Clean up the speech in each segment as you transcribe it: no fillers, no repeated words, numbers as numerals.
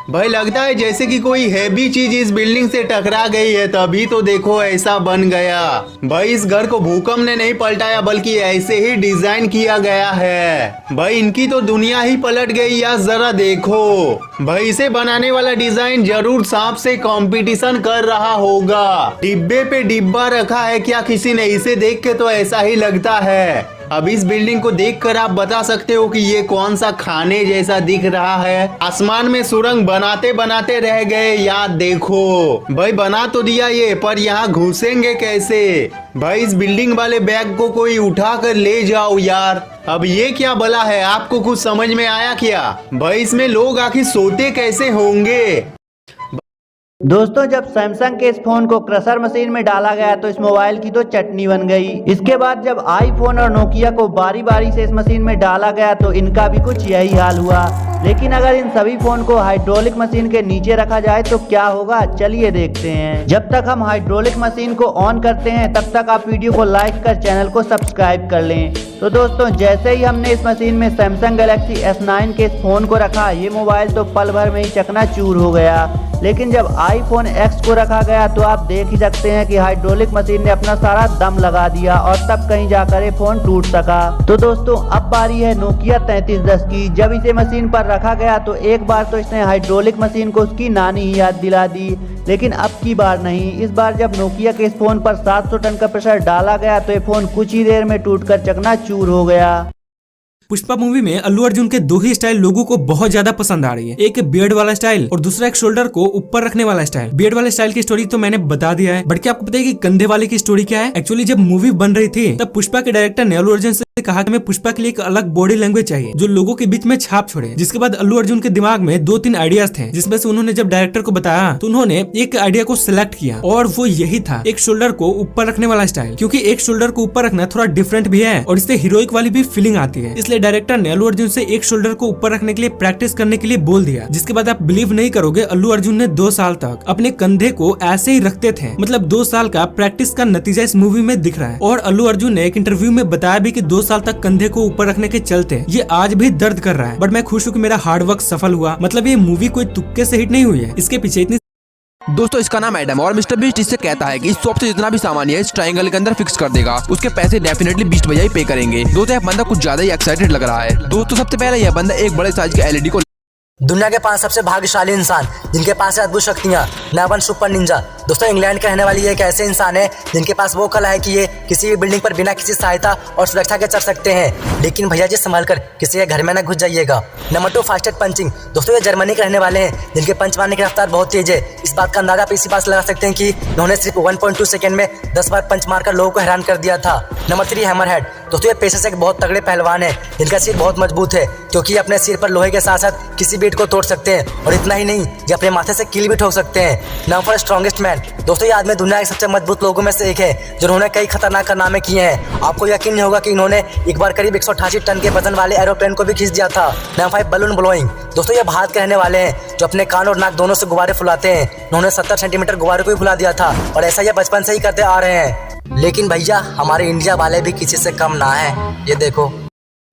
भाई लगता है जैसे कि कोई हैवी चीज इस बिल्डिंग से टकरा गई है, तभी तो देखो ऐसा बन गया। भाई इस घर को भूकंप ने नहीं पलटाया बल्कि ऐसे ही डिजाइन किया गया है। भाई इनकी तो दुनिया ही पलट गई यार, जरा देखो। भाई इसे बनाने वाला डिजाइन जरूर सांप से कंपटीशन कर रहा होगा। डिब्बे पे डिब्बा रखा है क्या किसी ने? इसे देख के तो ऐसा ही लगता है। अब इस बिल्डिंग को देखकर आप बता सकते हो कि ये कौन सा खाने जैसा दिख रहा है। आसमान में सुरंग बनाते बनाते रह गए यार, देखो। भाई बना तो दिया ये, पर यहाँ घुसेंगे कैसे? भाई इस बिल्डिंग वाले बैग को कोई उठा कर ले जाओ यार। अब ये क्या बला है, आपको कुछ समझ में आया क्या? भाई इसमें लोग आखिर सोते कैसे होंगे? दोस्तों जब सैमसंग के इस फोन को क्रशर मशीन में डाला गया तो इस मोबाइल की तो चटनी बन गई। इसके बाद जब आईफोन और नोकिया को बारी बारी से इस मशीन में डाला गया तो इनका भी कुछ यही हाल हुआ। लेकिन अगर इन सभी फोन को हाइड्रोलिक मशीन के नीचे रखा जाए तो क्या होगा, चलिए देखते हैं। जब तक हम हाइड्रोलिक मशीन को ऑन करते हैं तब तक आप वीडियो को लाइक कर चैनल को सब्सक्राइब कर लें। तो दोस्तों जैसे ही हमने इस मशीन में सैमसंग गैलेक्सी S9 के इस फोन को रखा, ये मोबाइल तो पल भर में ही चकनाचूर हो गया। लेकिन जब आईफोन X को रखा गया तो आप देख ही सकते हैं कि हाइड्रोलिक मशीन ने अपना सारा दम लगा दिया और तब कहीं जाकर ये फोन टूट सका। तो दोस्तों अब बारी है नोकिया 3310 की। जब इसे मशीन पर रखा गया तो एक बार तो इसने हाइड्रोलिक मशीन को उसकी नानी ही याद दिला दी, लेकिन अब की बार नहीं। इस बार जब नोकिया के इस फोन पर 700 टन का प्रेशर डाला गया तो ये फोन कुछ ही देर में टूटकर चकनाचूर हो गया। पुष्पा मूवी में अल्लू अर्जुन के दो ही स्टाइल लोगों को बहुत ज्यादा पसंद आ रही है, एक बियर्ड वाला स्टाइल और दूसरा एक शोल्डर को ऊपर रखने वाला स्टाइल। बियर्ड वाले स्टाइल की स्टोरी तो मैंने बता दिया है, बट क्या आपको पता है कि कंधे वाले की स्टोरी क्या है? एक्चुअली जब मूवी बन रही थी तब पुष्पा के डायरेक्टर ने अल्लू अर्जुन से कहा कि हमें पुष्पा के लिए एक अलग बॉडी लैंग्वेज चाहिए जो लोगों के बीच में छाप छोड़े। जिसके बाद अल्लू अर्जुन के दिमाग में 2-3 आइडियाज थे, जिसमें से उन्होंने जब डायरेक्टर को बताया तो उन्होंने एक आइडिया को सिलेक्ट किया और वो यही था, एक शोल्डर को ऊपर रखने वाला स्टाइल। क्योंकि एक शोल्डर को ऊपर रखना थोड़ा डिफरेंट भी है और इससे हीरोइक वाली भी फीलिंग आती है, इसलिए डायरेक्टर ने अल्लू अर्जुन से एक शोल्डर को ऊपर रखने के लिए प्रैक्टिस करने के लिए बोल दिया। जिसके बाद आप बिलीव नहीं करोगे, अल्लू अर्जुन ने 2 साल तक अपने कंधे को ऐसे ही रखते थे। मतलब 2 साल का प्रैक्टिस का नतीजा इस मूवी में दिख रहा है। और अल्लू अर्जुन ने एक इंटरव्यू में बताया भी कि 2 साल तक कंधे को ऊपर रखने के चलते ये आज भी दर्द कर रहा है। बट मैं खुश हूँ कि मेरा हार्ड वर्क सफल हुआ। मतलब ये मूवी कोई तुक्के से हिट नहीं हुई है, इसके पीछे इतनी। दोस्तों इसका नाम एडम और मिस्टर बीस्ट इससे कहता है कि इस शॉप से जितना भी सामान है इस ट्रायंगल के अंदर फिक्स कर देगा। उसके पैसे डेफिनेटली बीस्ट भैया ही पे करेंगे। दोस्तों यह बंदा कुछ ज्यादा ही एक्साइटेड लग रहा है। दोस्तों सबसे पहले यह बंदा एक बड़े साइज के LED को दुनिया के 5 सबसे भाग्यशाली इंसान जिनके पास है अद्भुत शक्तियाँ, नंबर 1 सुपर निंजा। दोस्तों इंग्लैंड के रहने वाली ये एक ऐसे इंसान है जिनके पास वो कला है कि ये किसी भी बिल्डिंग पर बिना किसी सहायता और सुरक्षा के चढ़ सकते हैं। लेकिन भैया जी संभाल कर किसी के घर में न घुस जाइएगा। Number 2 fastest punching. दोस्तों ये जर्मनी के रहने वाले हैं जिनके पंच मारने की रफ्तार बहुत तेज है। इस बात का अंदाजा आप इसी बात से लगा सकते हैं कि उन्होंने सिर्फ 1.2 सेकंड में 10 बार पंच मारकर लोगों को हैरान कर दिया था। Number 3 hammer head. दोस्तों ये पेशे से एक बहुत तगड़े पहलवान है जिनका सिर बहुत मजबूत है, क्योंकि अपने सिर पर लोहे के साथ साथ किसी भी ईंट को तोड़ सकते हैं। और इतना ही नहीं, ये अपने माथे से कील भी ठोक सकते हैं। Number 4 strongest man. दोस्तों ये आदमी दुनिया के सबसे मजबूत लोगों में से एक है जिन्होंने कई खतरनाक कारनामे किए हैं। आपको यकीन नहीं होगा कि इन्होंने एक बार करीब 188 टन के वजन वाले एरोप्लेन को भी खींच दिया था। Number 5 balloon blowing. दोस्तों ये भारत के रहने वाले हैं जो अपने कान और नाक दोनों से गुब्बारे फुलाते हैं। उन्होंने 70 सेंटीमीटर गुब्बारे को भी फुला दिया था और ऐसा ये बचपन से ही करते आ रहे हैं। लेकिन भैया हमारे इंडिया वाले भी किसी से कम ना है। ये देखो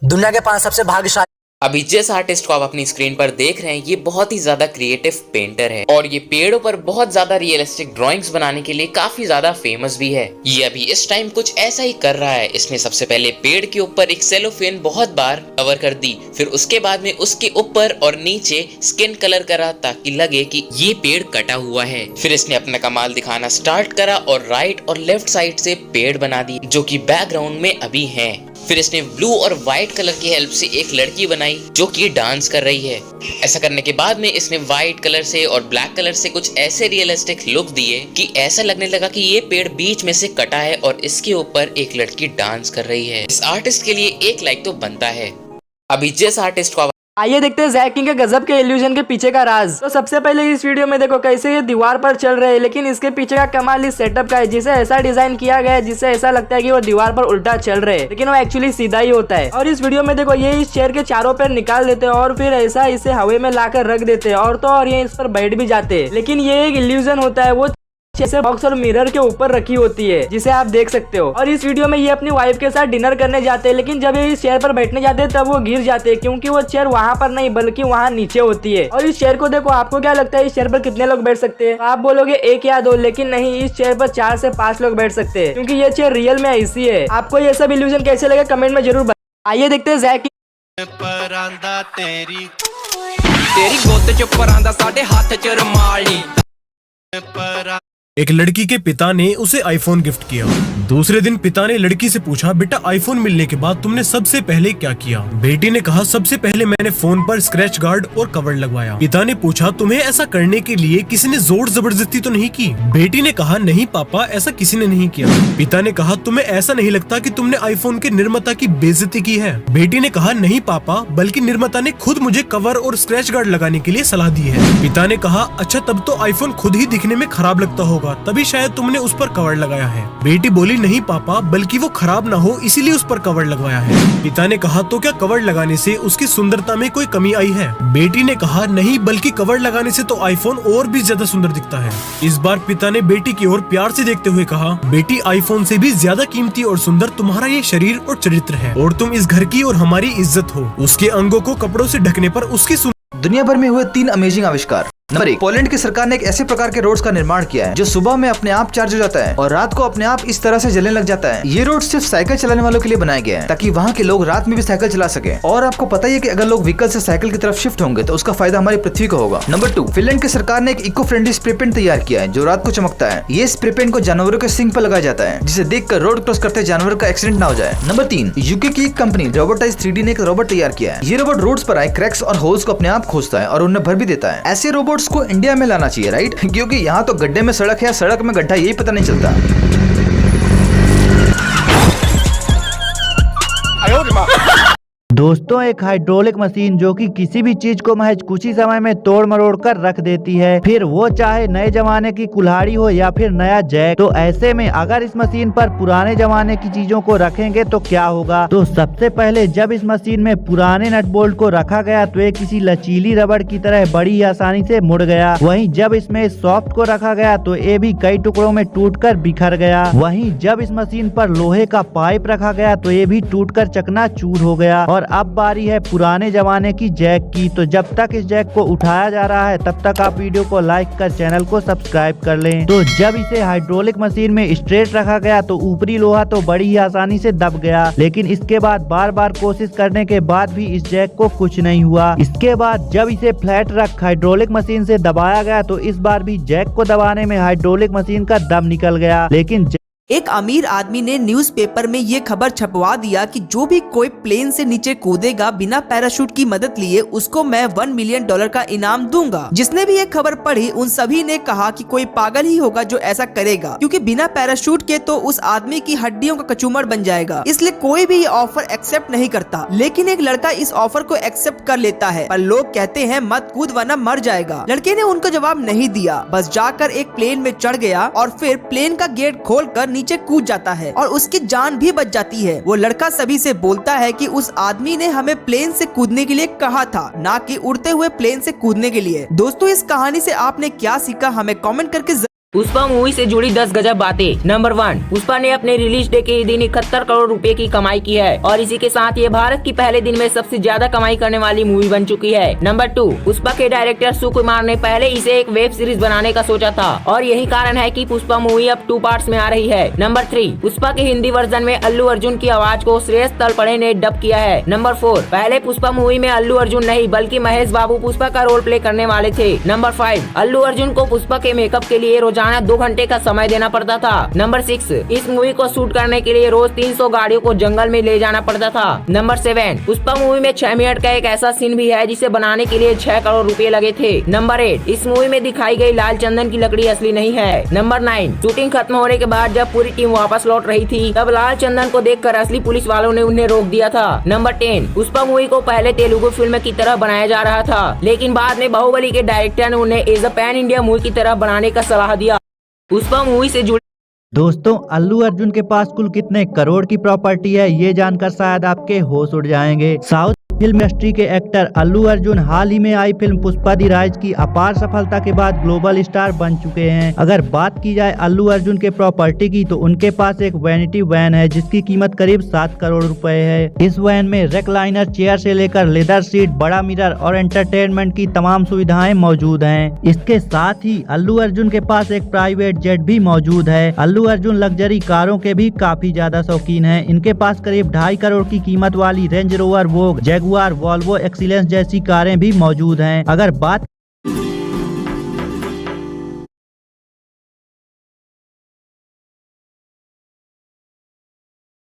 दुनिया के 5 सबसे भाग्यशाली। अभी जिस आर्टिस्ट को आप अपनी स्क्रीन पर देख रहे हैं ये बहुत ही ज्यादा क्रिएटिव पेंटर है और ये पेड़ों पर बहुत ज्यादा रियलिस्टिक ड्राइंग्स बनाने के लिए काफी ज्यादा फेमस भी है। ये अभी इस टाइम कुछ ऐसा ही कर रहा है। इसने सबसे पहले पेड़ के ऊपर एक सेलोफेन बहुत बार कवर कर दी, फिर उसके बाद में उसके ऊपर और नीचे स्किन कलर करा ताकि लगे कि ये पेड़ कटा हुआ है। फिर इसने अपना कमाल दिखाना स्टार्ट करा और राइट और लेफ्ट साइड से पेड़ बना दी जो कि बैकग्राउंड में अभी है। फिर इसने ब्लू और व्हाइट कलर की हेल्प से एक लड़की बनाई जो कि डांस कर रही है। ऐसा करने के बाद में इसने व्हाइट कलर से और ब्लैक कलर से कुछ ऐसे रियलिस्टिक लुक दिए कि ऐसा लगने लगा कि ये पेड़ बीच में से कटा है और इसके ऊपर एक लड़की डांस कर रही है। इस आर्टिस्ट के लिए 1 लाइक तो बनता है। अभी जिस आर्टिस्ट को आइए देखते हैं जैक किंग के गजब के इल्यूजन के पीछे का राज। तो सबसे पहले इस वीडियो में देखो कैसे ये दीवार पर चल रहे हैं, लेकिन इसके पीछे का कमाल इस सेटअप का है जिसे ऐसा डिजाइन किया गया है जिससे ऐसा लगता है कि वो दीवार पर उल्टा चल रहे हैं, लेकिन वो एक्चुअली सीधा ही होता है। और इस वीडियो में देखो ये इस चेयर के चारों पैर निकाल देते हैं और फिर ऐसा इसे हवा में लाकर रख देते हैं और तो और ये इस पर बैठ भी जाते हैं, लेकिन ये एक इल्यूजन होता है। वो चेयर बॉक्स और मिरर के ऊपर रखी होती है, जिसे आप देख सकते हो। और इस वीडियो में ये अपनी वाइफ के साथ डिनर करने जाते हैं, लेकिन जब ये इस चेयर पर बैठने जाते हैं तब वो गिर जाते हैं, क्योंकि वो चेयर वहाँ पर नहीं बल्कि वहाँ नीचे होती है। और इस चेयर को देखो, आपको क्या लगता है इस चेयर पर कितने लोग बैठ सकते हैं? तो आप बोलोगे 1 या 2, लेकिन नहीं, इस चेयर पर 4 से 5 लोग बैठ सकते हैं, क्योंकि ये चेयर रियल में ऐसी है। आपको ये सब इल्यूजन कैसे लगे कमेंट में जरूर बताइए। आइए देखते हैं जैक तेरी गोद च परांदा साडे हाथ च रुमाली। एक लड़की के पिता ने उसे आईफोन गिफ्ट किया। दूसरे दिन पिता ने लड़की से पूछा, बेटा आईफोन मिलने के बाद तुमने सबसे पहले क्या किया? बेटी ने कहा, सबसे पहले मैंने फोन पर स्क्रैच गार्ड और कवर लगवाया। पिता ने पूछा, तुम्हें ऐसा करने के लिए किसी ने जोर जबरदस्ती तो नहीं की? बेटी ने कहा, नहीं पापा, ऐसा किसी ने नहीं किया। पिता ने कहा, तुम्हें ऐसा नहीं लगता कि तुमने आईफोन के निर्माता की बेइज्जती की है? बेटी ने कहा, नहीं पापा, बल्कि निर्माता ने खुद मुझे कवर और स्क्रैच गार्ड लगाने के लिए सलाह दी है। पिता ने कहा, अच्छा तब तो आईफोन खुद ही दिखने में खराब लगता होगा, तभी शायद तुमने उस पर कवर लगाया है। बेटी बोली, नहीं पापा, बल्कि वो खराब ना हो इसीलिए उस पर कवर लगवाया है। पिता ने कहा, तो क्या कवर लगाने से उसकी सुंदरता में कोई कमी आई है? बेटी ने कहा, नहीं, बल्कि कवर लगाने से तो आईफोन और भी ज्यादा सुंदर दिखता है। इस बार पिता ने बेटी की ओर प्यार से देखते हुए कहा, बेटी, आईफोन से भी ज्यादा कीमती और सुंदर तुम्हारा ये शरीर और चरित्र है, और तुम इस घर की और हमारी इज्जत हो। उसके अंगों को कपड़ों से ढकने पर उसकी दुनिया भर में हुए 3 अमेजिंग आविष्कार। नंबर 1, पोलैंड की सरकार ने एक ऐसे प्रकार के रोड्स का निर्माण किया है जो सुबह में अपने आप चार्ज हो जाता है और रात को अपने आप इस तरह से जलने लग जाता है। ये रोड सिर्फ साइकिल चलाने वालों के लिए बनाया गया है, ताकि वहाँ के लोग रात में भी साइकिल चला सके। और आपको पता ही है कि अगर लोग व्हीकल से साइकिल की तरफ शिफ्ट होंगे तो उसका फायदा हमारी पृथ्वी को होगा। नंबर 2, फिनलैंड की सरकार ने एक इको फ्रेंडली स्प्रे पेंट तैयार किया है जो रात को चमकता है। ये स्प्रे पेंट को जानवरों के सिंग पर लगाया जाता है, जिसे देखकर रोड क्रॉस करते जानवर का एक्सीडेंट ना हो जाए। नंबर 3, यूके की एक कंपनी रोबोटाइज 3D ने एक रोबोट तैयार किया है। ये रोबोट रोड्स पर आए क्रैक्स और होल्स को अपने आप खोजता है और उन्हें भर भी देता है। ऐसे रोबोट्स को इंडिया में लाना चाहिए, राइट? क्योंकि यहाँ तो गड्ढे में सड़क है, सड़क में गड्ढा, यही पता नहीं चलता। दोस्तों, एक हाइड्रोलिक मशीन जो कि किसी भी चीज को महज कुछ ही समय में तोड़ मरोड़ कर रख देती है, फिर वो चाहे नए जमाने की कुल्हाड़ी हो या फिर नया जैक। तो ऐसे में अगर इस मशीन पर पुराने जमाने की चीजों को रखेंगे तो क्या होगा? तो सबसे पहले जब इस मशीन में पुराने नट बोल्ट को रखा गया तो ये किसी लचीली रबड़ की तरह बड़ी ही आसानी से मुड़ गया। वहीं जब इसमें सॉफ्ट को रखा गया तो ये भी कई टुकड़ों में टूटकर बिखर गया। वहीं जब इस मशीन पर लोहे का पाइप रखा गया तो ये भी टूटकर चकनाचूर हो गया। और अब बारी है पुराने जमाने की जैक की। तो जब तक इस जैक को उठाया जा रहा है तब तक आप वीडियो को लाइक कर चैनल को सब्सक्राइब कर लें। तो जब इसे हाइड्रोलिक मशीन में स्ट्रेट रखा गया तो ऊपरी लोहा तो बड़ी ही आसानी से दब गया, लेकिन इसके बाद बार बार कोशिश करने के बाद भी इस जैक को कुछ नहीं हुआ। इसके बाद जब इसे फ्लैट रख हाइड्रोलिक मशीन से दबाया गया तो इस बार भी जैक को दबाने में हाइड्रोलिक मशीन का दम निकल गया। लेकिन एक अमीर आदमी ने न्यूज़पेपर में ये खबर छपवा दिया कि जो भी कोई प्लेन से नीचे कूदेगा बिना पैराशूट की मदद लिए उसको मैं $1 मिलियन का इनाम दूंगा। जिसने भी ये खबर पढ़ी उन सभी ने कहा कि कोई पागल ही होगा जो ऐसा करेगा, क्योंकि बिना पैराशूट के तो उस आदमी की हड्डियों का कचूमर बन जाएगा। इसलिए कोई भी ये ऑफर एक्सेप्ट नहीं करता। लेकिन एक लड़का इस ऑफर को एक्सेप्ट कर लेता है, पर लोग कहते हैं मत कूद वरना मर जाएगा। लड़के ने उनको जवाब नहीं दिया, बस जाकर एक प्लेन में चढ़ गया और फिर प्लेन का गेट खोलकर नीचे कूद जाता है और उसकी जान भी बच जाती है। वो लड़का सभी से बोलता है कि उस आदमी ने हमें प्लेन से कूदने के लिए कहा था, ना कि उड़ते हुए प्लेन से कूदने के लिए। दोस्तों, इस कहानी से आपने क्या सीखा हमें कमेंट करके पुष्पा मूवी से जुड़ी 10 गजब बातें। नंबर 1, पुष्पा ने अपने रिलीज डे के दिन 71 करोड़ रुपए की कमाई की है और इसी के साथ ये भारत की पहले दिन में सबसे ज्यादा कमाई करने वाली मूवी बन चुकी है। नंबर 2, पुष्पा के डायरेक्टर सुकुमार ने पहले इसे एक वेब सीरीज बनाने का सोचा था और यही कारण है कि पुष्पा मूवी अब 2 पार्ट्स में आ रही है। नंबर 3, पुष्पा के हिंदी वर्जन में अल्लू अर्जुन की आवाज को श्रेयस तलपड़े ने डब किया है। नंबर 4, पहले पुष्पा मूवी में अल्लू अर्जुन नहीं बल्कि महेश बाबू पुष्पा का रोल प्ले करने वाले थे। नंबर 5, अल्लू अर्जुन को पुष्पा के मेकअप के लिए रोजाना 2 घंटे का समय देना पड़ता था। नंबर 6, इस मूवी को शूट करने के लिए रोज 300 गाड़ियों को जंगल में ले जाना पड़ता था। नंबर 7, पुष्पा मूवी में 6 मिनट का एक ऐसा सीन भी है जिसे बनाने के लिए 6 करोड़ रुपए लगे थे। नंबर 8, इस मूवी में दिखाई गई लाल चंदन की लकड़ी असली नहीं है। नंबर 9, शूटिंग खत्म होने के बाद जब पूरी टीम वापस लौट रही थी तब लाल चंदन को देखकर असली पुलिस वालों ने उन्हें रोक दिया था। नंबर 10, पुष्पा मूवी को पहले तेलुगु फिल्म की तरह बनाया जा रहा था, लेकिन बाद में बाहुबली के डायरेक्टर ने उन्हें as a pan India movie की तरह बनाने का सलाह दिया। पुष्पा मूवी से जुड़ी दोस्तों, अल्लू अर्जुन के पास कुल कितने करोड़ की प्रॉपर्टी है ये जानकर शायद आपके होश उड़ जाएंगे। साउथ फिल्म इंडस्ट्री के एक्टर अल्लू अर्जुन हाल ही में आई फिल्म पुष्पा दी राइज की अपार सफलता के बाद ग्लोबल स्टार बन चुके हैं। अगर बात की जाए अल्लू अर्जुन के प्रॉपर्टी की तो उनके पास एक वैनिटी वैन है जिसकी कीमत करीब 7 करोड़ रुपए है। इस वैन में रेक्लाइनर चेयर से लेकर लेदर सीट, बड़ा मिरर और एंटरटेनमेंट की तमाम सुविधाएं मौजूद हैं। इसके साथ ही अल्लू अर्जुन के पास एक प्राइवेट जेट भी मौजूद है। अल्लू अर्जुन लग्जरी कारों के भी काफी ज्यादा शौकीन हैं। इनके पास करीब 2.5 करोड़ की कीमत वाली रेंज रोवर, वोग, जैगुआर, वॉल्वो एक्सीलेंस जैसी कारें भी मौजूद हैं। अगर बात